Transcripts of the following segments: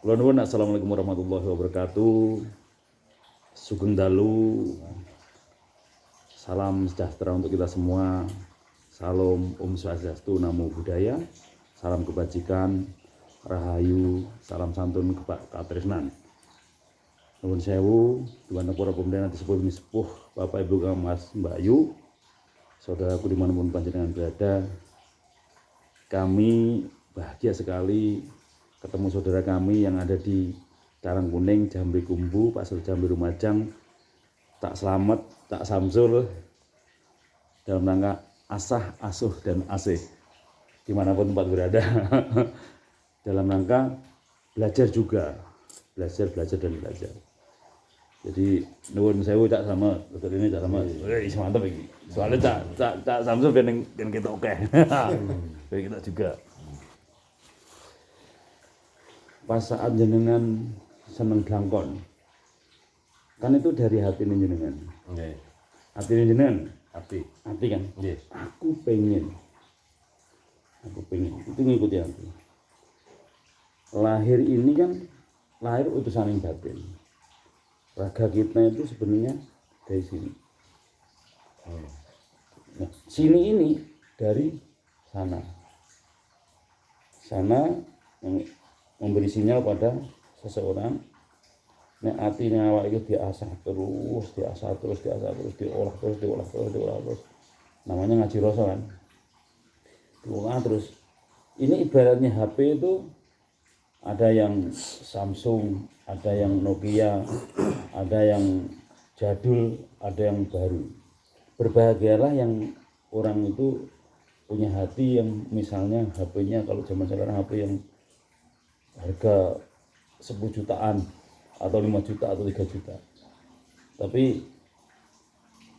Kula nuwun, assalamualaikum warahmatullahi wabarakatuh. Sugeng dalu. Salam sejahtera untuk kita semua. Salam Om Swastiastu, Namo Buddhaya. Salam kebajikan, rahayu, salam santun katresnan. Nuwun sewu, dumateng para pemudana sepuh Bapak Ibu Kang Mas Mbak Yu, saudaraku dimanapun panjenengan berada. Kami bahagia sekali ketemu saudara kami yang ada di Karangkuning, Jambe Kumbu, Pasar Jambe Lumajang, tak selamat, tak samsul, dalam rangka asah, asuh, dan asih, dimanapun tempat berada, dalam rangka belajar juga, belajar dan belajar. Jadi nuwun sewu tak sama, dokter ini tak sama, mantap ini. Soalnya tak samsul ben kita oke, ben kita juga. Pas saat jenengan seneng glangkon, kan itu dari hati jenengan. Nggih. Hati jenengan, Hati kan. nggih. Aku pengen itu ngikuti hati. Lahir ini kan lahir utusan yang batin. Raga kita itu sebenarnya dari sini. Nah, sini ini dari sana yang memberi sinyal pada seseorang. Nek atine awak itu diasah terus, diolah terus. Namanya ngaji rasa kan. Diolah terus. Ini ibaratnya HP itu ada yang Samsung, ada yang Nokia, ada yang jadul, ada yang baru. Berbahagialah yang orang itu punya hati yang misalnya HP-nya kalau zaman sekarang HP yang harga 10 jutaan atau 5 juta atau 3 juta. Tapi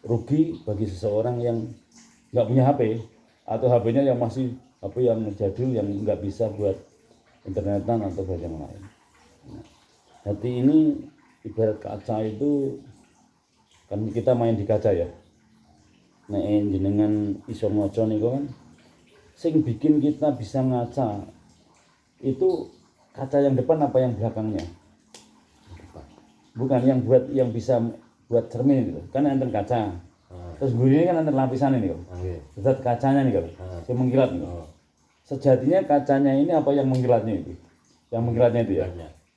rugi bagi seseorang yang nggak punya HP atau HP-nya yang masih HP yang jadul yang nggak bisa buat internetan atau buat yang lain. Nah, hati ini ibarat kaca itu kan kita main di kaca ya. Nah, jenengan iso ngaca niku kan sing bikin kita bisa ngaca itu kaca yang depan apa yang belakangnya? Bukan yang bisa buat cermin itu. Kan enten kaca. Terus gurine kan enten lapisan ini kok. Nggih. Zat kacanya nih kok. Yang mengkilat nih. Sejatinya kacanya ini apa yang mengkilatnya itu? Yang mengkilatnya itu ya.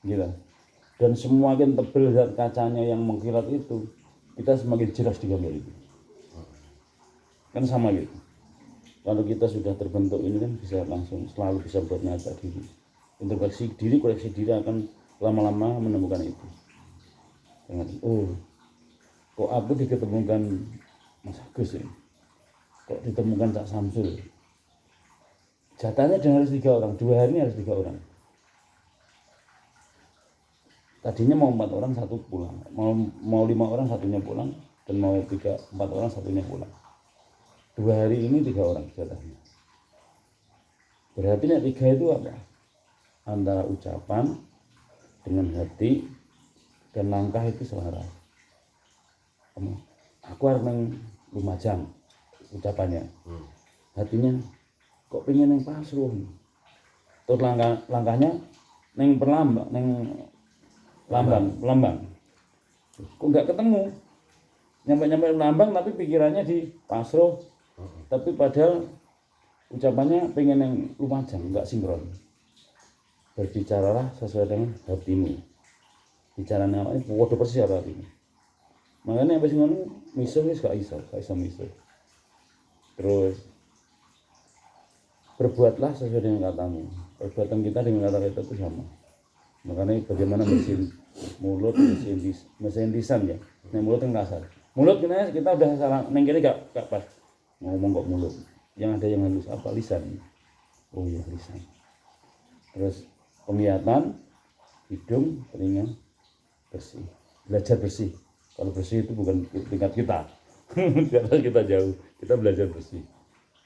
Gitu. Dan semakin tebal zat kacanya yang mengkilat itu, kita semakin jelas digambar itu. Kan sama gitu. Kalau kita sudah terbentuk ini kan bisa langsung selalu bisa buat ngaca diri. Introspeksi diri, koreksi diri akan lama-lama menemukan itu. Oh, kok aku diketemukan Mas Agus ya? Kok ditemukan Cak Samsul? Jatahnya harus 3 orang, 2 hari ini harus 3 orang. Tadinya mau 4 orang, 1 pulang. Mau 5 orang, 1-nya pulang. Dan mau 4 orang, 1-nya pulang. 2 hari ini 3 orang jatahnya. Berarti 3 itu apa? Antara ucapan dengan hati dan langkah itu selaras. Aku harus nang Lumajang ucapannya. Hatinya kok pengen nang Pasruh. Terus langkahnya neng Lambang. Kok enggak ketemu? Nyampe Lambang tapi pikirannya di Pasruh. Tapi padahal ucapannya pengen nang Lumajang, enggak sinkron. Berbicaralah sesuai dengan hatimu. Bicaranya apa ini? Waduh persis apa hatimu. Makanya apa sih ngono misuh wis gak iso misuh. Terus berbuatlah sesuai dengan katamu. Perbuatan kita dengan kata-kata itu sama. Makanya bagaimana bersihin mulut, bersihin lisan ya. Nah, mulut yang kasar. Mulut kita udah salah, neng kiri gak pas ngomong kok mulut. Yang ada yang halus apa lisan. Oh iya lisan. Terus penglihatan, hidung, telinga bersih. Belajar bersih. Kalau bersih itu bukan tingkat kita. Karena kita jauh, kita belajar bersih.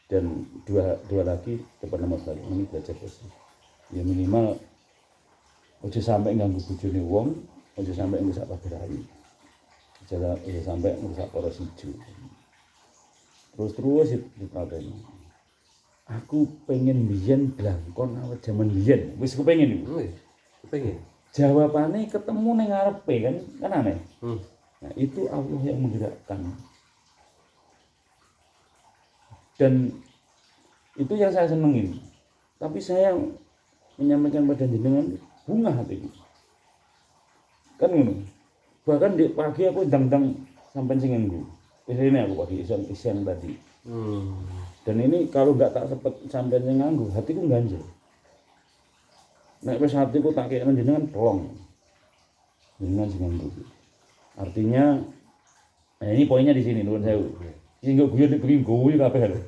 Dan dua lagi depan nomor tadi ini belajar bersih. Ya minimal ojo sampai ganggu bojone wong, ojo sampai ngrusak pagerahe. Jangan sampai ngrusak poros hijau. Terus diprateni. Aku pengen biyen blangkon awet jaman biyen. Wis kepengin iku. Pengen. Jawabannya ketemu ning ngarepe kan aneh. Nah, itu Allah yang menggerakkan. Dan itu yang saya senengin. Tapi saya menyampaikan pada jenengan bunga hatiku. Kan ngono. Bahkan di pagi aku dang-dang sampai sing nganggo. Ini aku pagi isian tadi. Dan ini kalau nggak tak sempat sampai sing nganggo, hatiku ganjel. Nek wis hatiku tak kene jenengan tolong. Jenengan sing nganggo. Artinya ini poinnya di sini nuwun sewu. Iki nggo guyon iki guyu kabeh lho.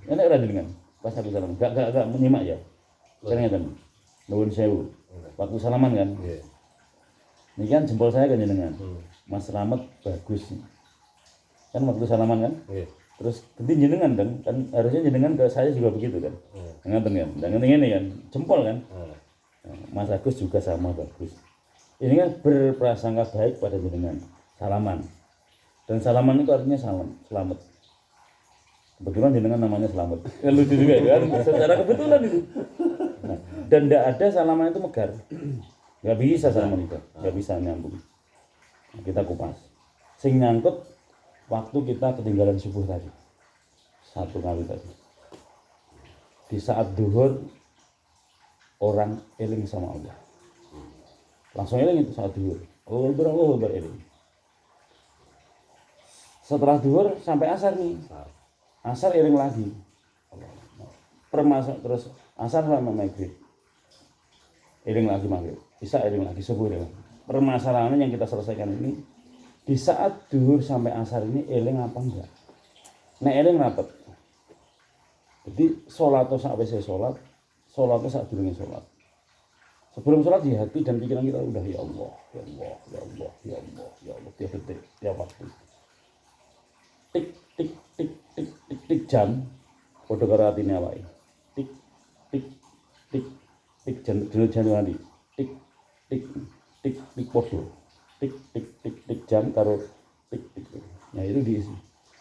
Enak ora jenengan? Pas aku salam. Enggak menyimak ya. Ternyata nuwun sewu. Waktu salaman kan? Nggih. Ini kan jempol saya kan jenengan. Mas Slamet bagus. Kan waktu salaman kan? Nggih. Terus ganti jenengan kan harusnya jenengan ke saya juga begitu kan? Ngaten kan? Dan ngene kan, jempol kan? Mas Agus juga sama bagus. Ini kan berprasangka baik pada jenengan. Salaman. Dan salaman itu artinya salam, selamat. Kebetulan jenengan namanya Slamet. Lucu juga itu kan, secara kebetulan itu. Nah, dan tidak ada salaman itu megar. Nggak bisa salaman itu, nggak bisa nyambung. Nah, kita kupas. Sing nyangkut waktu kita ketinggalan subuh tadi. Satu kali tadi. Di saat duhur orang eling sama Allah. Langsung eling itu saat duhur. Allah bereling. Setelah duhur sampai asar nih. Asar eling lagi. Terus asar sampai maghrib. Eling lagi maghrib. Bisa eling lagi subuh eling. Permasalahan yang kita selesaikan ini di saat duhur sampai asar ini eling apa enggak? Nek eling rapet. Jadi sholat atau sampai saya sholat atau saat durunge sholat. Sebelum sholat di hati dan pikiran kita udah ya Allah, ya Allah, ya Allah, ya Allah, ya Allah, tiap detik, tiap waktu. Tik tik tik tik tik tik jam padha karo atine awake. Tik tik tik tik Januari. Tik tik tik tik padha. Tik tik tik tik jam karo tik tik. Nah itu diisi.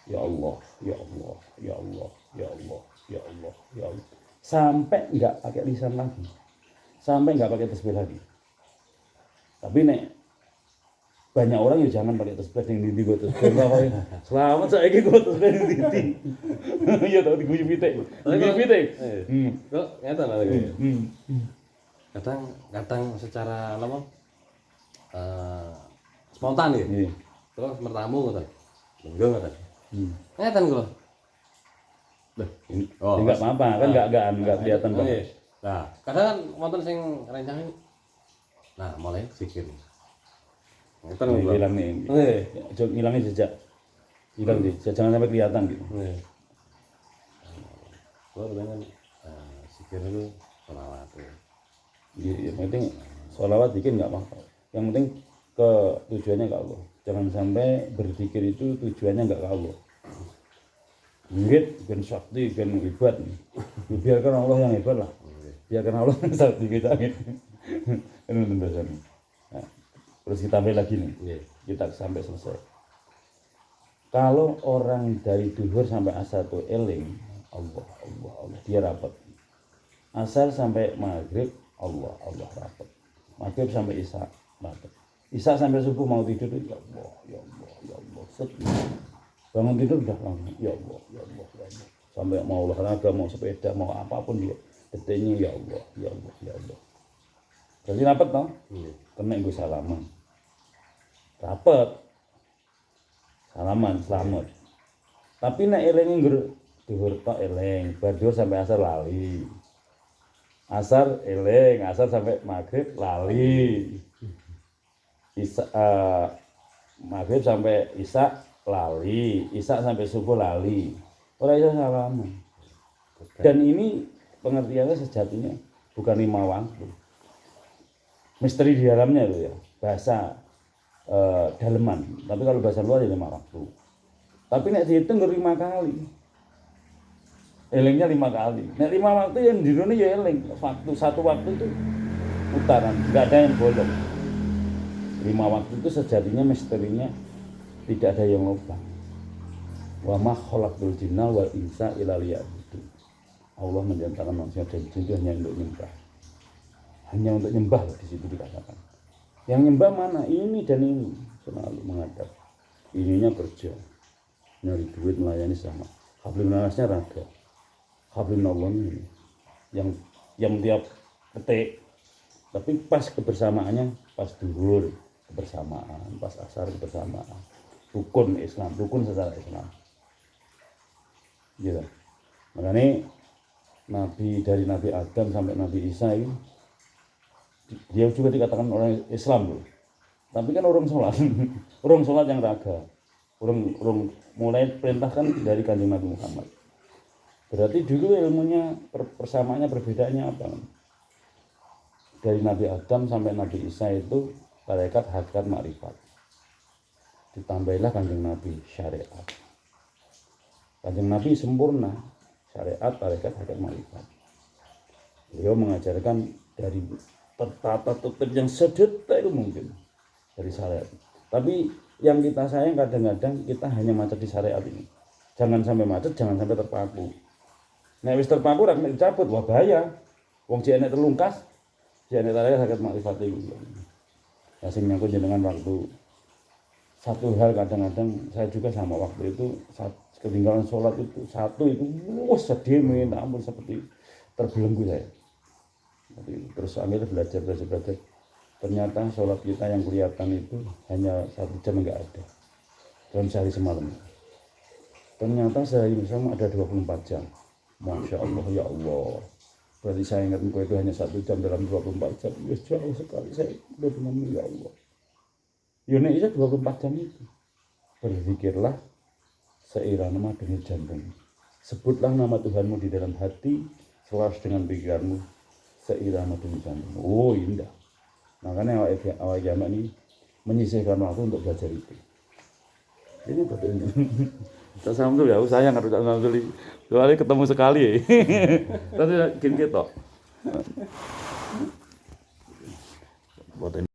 Ya Allah, ya Allah, ya Allah, ya Allah, ya Allah, ya Allah. Sampai enggak pakai lisan lagi. Sampai enggak pakai tasbih lagi. Tapi nek banyak orang ya jangan pakai tasbih yang di gue tasbih selamat saya gue tasbih yang di iya tau diguyu pitik kok nyata lagi kadang secara apa spontan ya terus mertamu kata enggak kata nyata gue enggak apa-apa kan enggak kelihatan banget. Nah kadang kan wonten sing rencanain nah mulai zikir hilang nih, hilangnya jejak, hilang deh, jangan sampai kelihatan gitu. Kalau dengan zikir itu sholawat. Yang penting sholawat dikit nggak apa-apa. Yang penting ke tujuannya ke Allah. Jangan sampai berzikir itu tujuannya nggak ke Allah. Murid ben sakti ben hebat. Biarkan Allah yang hebat lah. Biarkan Allah yang sakti kita gitu. Ini bahasanya. Terus kita ambil lagi nih, kita sampai selesai. Kalau orang dari duhur sampai asar tuh eling, Allah, dia rapat. Asar sampai maghrib, Allah rapat. Maghrib sampai isya, rapat. Isya sampai subuh mau tidur, ya Allah, ya Allah, ya Allah. Bangun tidur udah langsung, ya Allah, ya Allah, ya Allah. Sampai mau olahraga, mau sepeda, mau apapun dia, detiknya ya Allah, ya Allah, ya Allah. Jadi rapat toh? Kena gue salaman. Rapet salaman selamat tapi nek eling dhuwur tok eling bar dhuwur sampai asar lali asar eling asar sampai maghrib lali isya maghrib sampai isya lali isya sampai subuh lali ora iso salaman dan ini pengertiannya sejatinya bukan 5 waktu misteri di dalamnya itu ya bahasa daleman, tapi kalau bahasa luar ya 5 waktu. Tapi nek dihitung 5 kali. Elingnya 5 kali. Nek 5 waktu yang di dunia ya eling. Satu waktu itu putaran, enggak ada yang bolong. 5 waktu itu sejatinya misterinya tidak ada yang lupa. Wa ma khalaqtul jinna wal insa illa liya'budun. Allah menjadikan manusia dan jin hanya untuk menyembah. hanya untuk nyembah di situ dikatakan. Yang nyembah mana? Ini dan ini selalu menghadap. Ininya kerja, nyari duit melayani sama. Hablum minannasnya raga. Hablum minallah ini yang tiap detik. Tapi pas kebersamaannya, pas duhur kebersamaan, pas asar kebersamaan. Rukun Islam, rukun secara Islam. Gitu. Makanya dari Nabi Adam sampai Nabi Isa ini, dia juga dikatakan orang Islam loh. Tapi kan orang sholat, orang sholat yang raga, orang mulai perintahkan dari kanjeng Nabi Muhammad. Berarti dulu ilmunya persamaannya perbedaannya apa? Dari Nabi Adam sampai Nabi Isa itu tarekat hakikat makrifat. Ditambahilah kanjeng Nabi syariat. Kanjeng Nabi sempurna syariat tarekat hakikat makrifat. Beliau mengajarkan dari tertata tertib yang sedetail mungkin dari syariat. Tapi yang kita sayang kadang-kadang kita hanya macet di syariat ini. Jangan sampai macet, jangan sampai terpaku. Nek wis terpaku rak dicabut, wah bahaya. Wong jek nek terlungkas, jek nek tarekat hakikat makrifat iku. Ya sing nyangkut jenengan waktu satu hal kadang-kadang saya juga sama waktu itu ketinggalan sholat itu sedih minta ampun seperti terbelenggu saya. Terus akhirnya belajar. Ternyata sholat kita yang kelihatan itu hanya 1 jam enggak ada dalam sehari semalam. Ternyata sehari bersama ada 24 jam. Masya Allah ya Allah. Berarti saya ingat engkau itu hanya 1 jam dalam 24 jam. Ya jauh sekali saya benar-benar ya Allah. Yone isa 24 jam itu. Berzikirlah seirama nama denyut jantung. Sebutlah nama Tuhanmu di dalam hati, selaras dengan pikiranmu seirama denyut jantung. Oh indah. Makanya awal jamak ini menyisihkan waktu untuk belajar itu. Ini betul ini. Tak samsul ya, sayang harus tak samsul. Soalnya ketemu sekali ya. Tapi gini ketok.